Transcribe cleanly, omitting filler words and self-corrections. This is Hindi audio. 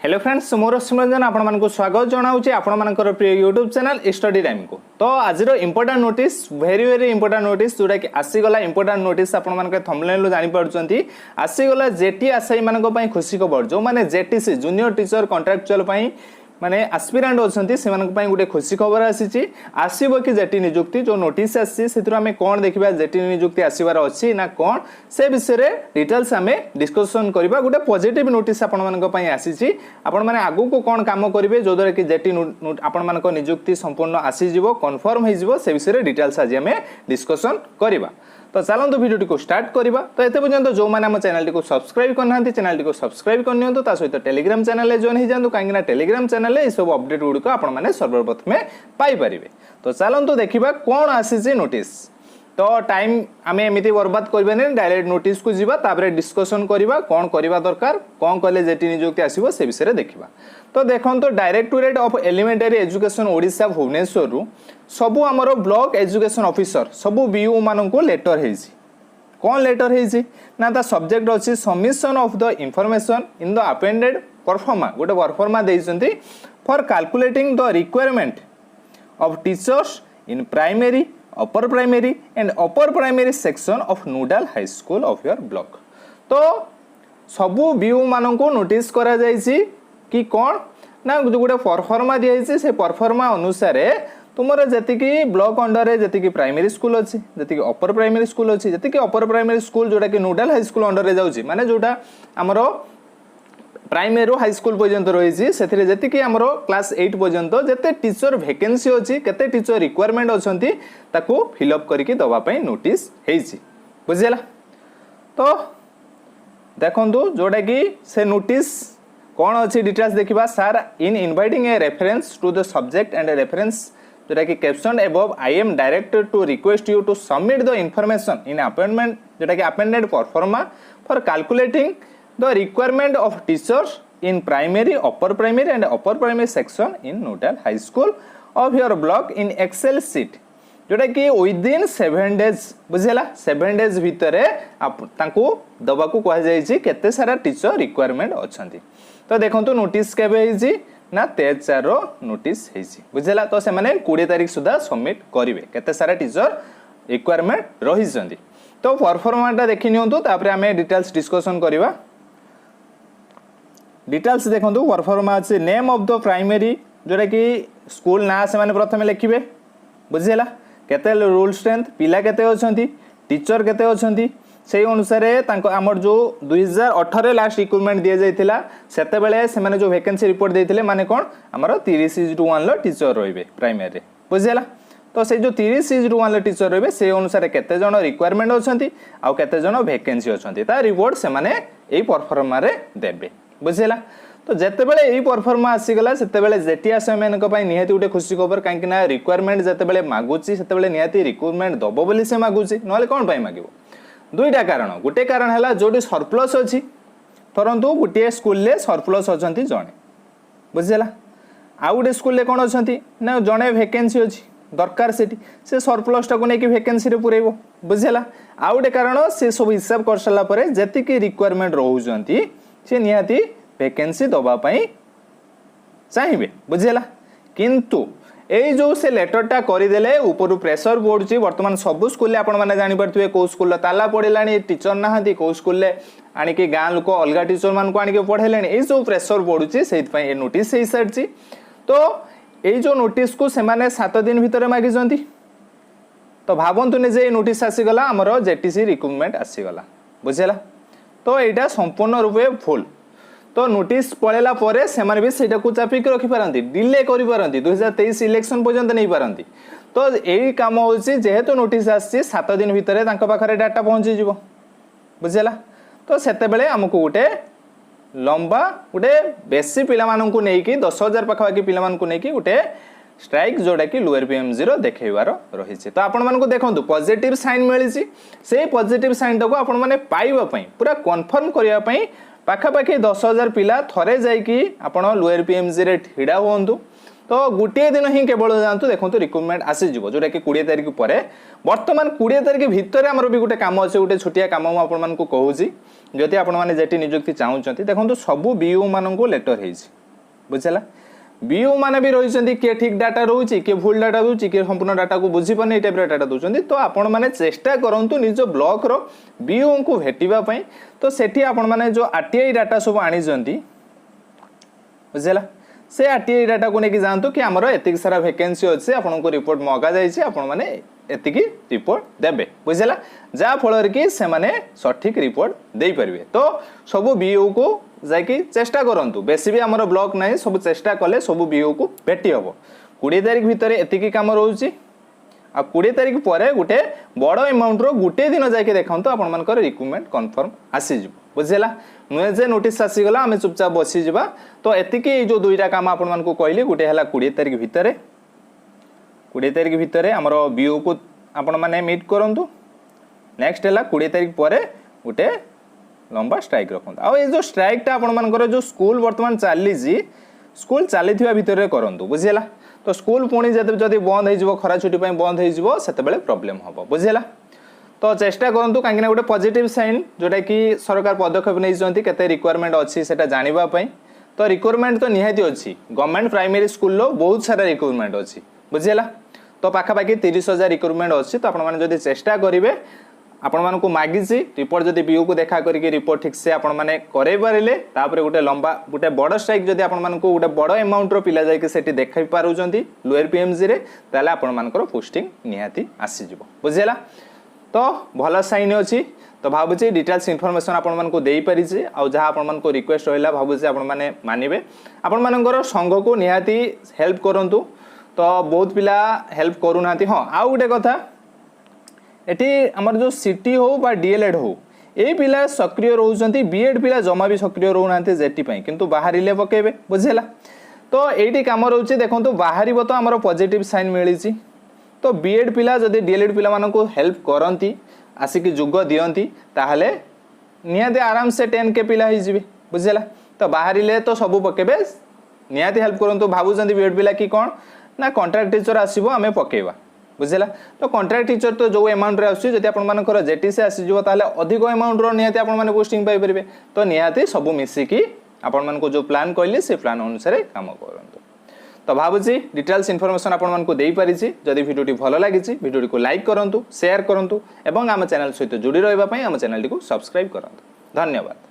हेलो फ्रेंड्स मोर सिमरंजन आपण मानक स्वागत जनाऊँ आपण मानकर प्रिय यूट्यूब चैनल स्टडी टाइम को। तो आज important notice very important notice जोटा कि आसीगला इंपोर्टेंट नोटिस आपण मानक थंबनेल जानि पारुचंती आसीगला जेटी आशायी मानक पई खुशी खबर जो माने जेटीसी जूनियर टीचर कॉन्ट्रैक्चुअल पई माने एस्पिरेंट अच्छी से गोटे खुशी खबर आसी आसब कि जेटी निजुक्ति जो नोटिस आसी आम कौन देखा जेटी निजुक्ति आसबार अच्छी ना कौन से विषय डिटेल्स आम डिस्कसन करवा गोटे पॉजिटिव नोटिस आपण मानी आसी आपण मैंने आगु को कौन काम करेंगे जो द्वारा कि जेटी आपण मान निजुक्ति संपूर्ण आसीज कन्फर्म हो विषय डिटेल्स आज आम डिस्कसन करवा। तो चलते वीडियो को स्टार्ट करवा। तो ये पर्यंत जो मैंने आम चैनल को सब्सक्राइब करना चैनल को सब्सक्राइब करनी सहित टेलीग्राम चैनल जॉइन हो जातु कहीं टेलीग्राम चैनल ये सब अपडेट गुड़िक आपने सर्वप्रथमे पाइपर। तो चलते देखा कौन आसी नोटिस। तो टाइम आम एमती बर्बाद करवानी डायरेक्ट नोटिस को जीवा डिस्कसन करवा कौन करवा दरकार कौन कले जेटी निजुक्ति आसो से विषय देखा। तो देखो directorate of elementary education Odisha Bhubaneswar रु सबू आमर ब्लॉक एजुकेशन ऑफिसर सबू बीओ मान लेटर है कौन लेटर है ना ता सब्जेक्ट अच्छी submission of the information in the appended proforma गोटे परफॉर्मा देइछंती for calculating the requirement of teachers in primary upper primary and upper primary section of nodal high school of your block. तो सबू बीओ मान को नोटिस करा जाइछि कि कौन ना जो गोटे परफॉर्मा दिखाई से परफॉर्मा अनुसार तुमर जी ब्लॉक अंडर जी प्राइमरी स्कूल अच्छी जी अपर प्राइमरी स्कूल अच्छी जी अपर प्राइमरी स्कूल जोटा कि नोडल हाई स्कूल अंडर जाऊँगी माने जोटा आमर प्राइमरी हाई स्कूल पर्यंत रही से जी आमर क्लास 8 पर्यंत जिते टीचर वैकेंसी अच्छी केते टीचर रिक्वायरमेंट अच्छी ताकू फिलअप करके दवाई नोटिस बुझीला। तो देखु जोटा कि से नोटिस कौन अच्छी डिटेल्स देखा sir in inviting a reference to the subject and reference जोटा कि caption above I am directed to request you to submit the information in appointment जोटा कि appended proforma for calculating the requirement of teachers in primary upper primary and upper primary section in nodal high school of your block in Excel sheet जोटा कि विदिन 7 डेज बुझेला 7 डेज भितर दबा को कहुई केते सारा टीचर रिक्वायरमेंट अच्छा। तो देखो नोटिस केवे ना 13 नोटिस बुझेला। तो से 20 तारीख सुधा सबमिट करेंगे केते सारा टीचर रिक्वायरमेंट रही। तो परफॉर्माटा देखी नियंतु आम डिटेल्स डिस्कसन करवा। डिटेल्स देखो परफॉर्मा अच्छे नेम ऑफ द प्राइमरी जोटा कि स्कूल ना से माने प्रथम लिखिबे बुझेला केते रूल स्ट्रेंथ पिला केते अछंती टीचर केते अछंती से अनुसार आमर जो 2018 लास्ट रिक्रुटमेंट दि जाइथिला सेते बेले से माने जो वैकेंसी रिपोर्ट देइथिले माने कोन आमर 30:1 लो टीचर रहिबे प्राइमरी बुझेला। तो से जो 30:1 लो टीचर रहिबे से अनुसार केते जण रिक्वायरमेंट अछंती आ केते जण वैकेंसी अछंती ता रिपोर्ट से माने एई परफॉर्मा रे देबे बुझेला। तो जिते बड़े यही परफॉर्मा आसीगला से जेटी आसामी निहाती गोटे खुशी खबर कहीं रिक्वायरमेंट जिते मागुची से निहाती रिक्रुटमेंट दब बोली से मागुची ना कौन मागिब दुईटा कारण गोटे कारण है जो सरप्लस अच्छी धरतु गोटे स्कूल सरप्लस अच्छा जड़े बुझेगा आउ गोटे स्कूल कौन अच्छा ना जड़े वैकेंसी अच्छी दरकार से सरप्लस टाक नहीं वैकेंसी पुरेब बुझेगा आउ गोटे कारण से सब हिसाब कर सारापर जी रिक्वायरमेंट रोचे सी निहाती वैकेंसी दवाई चाहिए बुझेगा। किंतु यही जो से लेटरटा करदे ऊपर प्रेसर पड़ुची बर्तमान सब स्कूल आपने जानीपे कौ स्कूल ताला पड़ा टीचर ना कौ स्कूल आणिकी गाँ लोक अलग टीचर मान आणिक पढ़ेले यही सब प्रेसर पड़ुची से नोटिस हो सारी। तो यही जो नोटिस को सेमाने 7 दिन भितर मागिजंती तो भावतु निजे नोटिस आसीगला आमर जेटीसी रिक्रुटमेंट आसीगला बुझेगा। तो यहाँ संपूर्ण रूपे भूल। तो नोटिस पड़ेला परे सेमाने भी सेटा को चापिक रखि पारंती डिले करि पारंती 2023 इलेक्शन पर्यंत नहीं पारंती। तो यही काम होची जेहेतु नोटिस आसी 7 दिन भितर तांका पाखरे डाटा पहुंची जिवो बुझेला। तो सेते बेले हमकु गोटे लंबा गोटे बेसी पिला माननकु नेकी 10,000 पाखापाखि पिला माननकु नेकी गोटे स्ट्राइक जोड़ा कि लोअर पीएम0 देखैवार रही। तो आपण मानकु देखंतु पॉजिटिव साइन मिली से पॉजिटिव साइन टाको आपण माने पाइबा पई पूरा कन्फर्म करिया पई पाखापाखि 10,000 पिला थरे जाइकी आपण लोअर पीएम0 ठिड़ा हुंतु। तो गोटे दिन ही केवल जातु देखो रिक्रुटमेंट आसीज जोटा कि 20 तारिख पर बर्तमान 20 तारिख भितर आमर भी गोटे कम अच्छे गोटे छोटिया कम मुझे कहूँ जदि आपड़ी निजुक्ति चाहूँगी देखो सबू बीओ मान लेटर हो बुझेगा बीओ मैंने भी रही किए ठीक डाटा रोचे किए भूल डाटा दूसरी किए संपूर्ण डाटा को बुझीपारे ये टाइप डाटा दूसरी तो आपण मैंने चेष्टा करूँ निज ब्लॉक रो बीओ को भेटापी तो सेठी आपण मैंने जो आरटीआई डाटा सब आनी बुझेगा से आरटीआई डाटा को लेकिन जातु कि आमर एतिक सारा वैकेंसी अच्छे आपको रिपोर्ट मगा जाइए आपण मैंने एतिकी रिपोर्ट देबे बुझेगा जहाँ फल कि से सठिक रिपोर्ट दे पारे तो सबू बीओ को जाकि चेष्टा करूँ बेसी भी आमर ब्लॉक ना सब चेष्टा कले सब बीओ को भेटी हम 20 तारिख भितर एतिकी कम रोचे आ 20 तारिख पर गोटे बड़ अमाउंट रो गोटे दिन जाकि देखो तो आप रिक्रुटमेंट कन्फर्म आसीज बुझेगा नुहे जे नोटिस आसीगला आम चुपचाप बसी जा तो एतिकी जो दुईटा काम आपको कहली गोटे है 20 तारिख भितर 20 तारिख भितर आमर बीओ को आपण मैंने मीट करूँ नेक्स्ट है 20 तारिख पर गोटे लंबा स्ट्राइक रखुद आ जो स्ट्राइकटा आपर जो स्कूल बर्तमान चली स्कूल चली भितर करूँ बुझेगा तो स्कूल पुणी जब बंद हो खरा छुट्टी बंद हो प्रॉब्लम हम बुझेगा तो चेष्टा करूँ कहीं गोटे पॉजिटिव साइन जोटा कि सरकार पदक्षेप नहीं केते रिक्वायरमेंट अच्छी से जानापी तो रिक्वायरमेंट तो निहाती अच्छी गवर्नमेंट प्राइमरी स्कूल बहुत सारा रिक्वायरमेंट अच्छी बुझेगा तो पाखापाखि 30,000 रिक्रुटमेंट अच्छी तो आपने चेष्टा करेंगे आपण को मागिची रिपोर्ट जदि बीओ को देखा करके रिपोर्ट ठीक से आपण माने करे पारिले तापर गोटे लंबा गोटे बड़ स्ट्राइक जदि आपण मानको गोटे बड़ अमाउंट रो पिला जायके सेठी देखाई पारुचंती लोअर पीएमजी रे ताले आपण मानकर पोस्टिंग निहाती आसी जिवो बुझेला तो भल साइन अच्छी तो भावुची डिटेल्स इनफॉरमेशन आपण मानको देई परिची आ जहा आपण मानको रिक्वेस्ट रहिला भावुची आपण माने मानिबे आपण मानकर संघ को निहाती हेल्प करंतु तो बहुत पिला हेल्प करू नाती हां आ गोटे कथा एटी आमर जो सिटी हो बा डीएलएड हो ये पिला सक्रिय रोचंती बीएड पिला जमा भी सक्रिय रोनांती जेटी पई किंतु बाहरिले पकेबे बुझेला तो एटी काम रोची देखंतु बाहरिबो तो आमर पॉजिटिव साइन मिलिची तो बीएड पिला जदि डीएलएड पिला मानको हेल्प करंती आसिक जुग दियंती ताहले निहाती आराम से 10 के पिला ही जिवे बुझेला तो बाहरिले तो सब पकेबे निहाती हेल्प करंतु भाबुचंती बीएड पिला की कोन ना कॉन्ट्रैक्ट टीचर आसीबो आमे पकेबा बुझेला तो कॉन्ट्रैक्ट टीचर तो जो अमाउंट रे आसी जदि आपण मानकर जेटी से आसी जिवो ताले अधिक अमाउंट रो निहाती आपण माने पोस्टिंग पाई परिबे तो निहाती सब मिसिकी आपण मानको जो प्लान कहली से प्लान अनुसार काम करंतु तो भाबुची डिटेल्स इनफॉरमेशन आपण मानको देई परिची जदि वीडियोटी भलो लागिची वीडियोटी को लाइक करंतु शेयर करंतु एवं आम चैनल सहित जोड़ी रहबा पई आम चैनल को सब्सक्राइब करंतु धन्यवाद।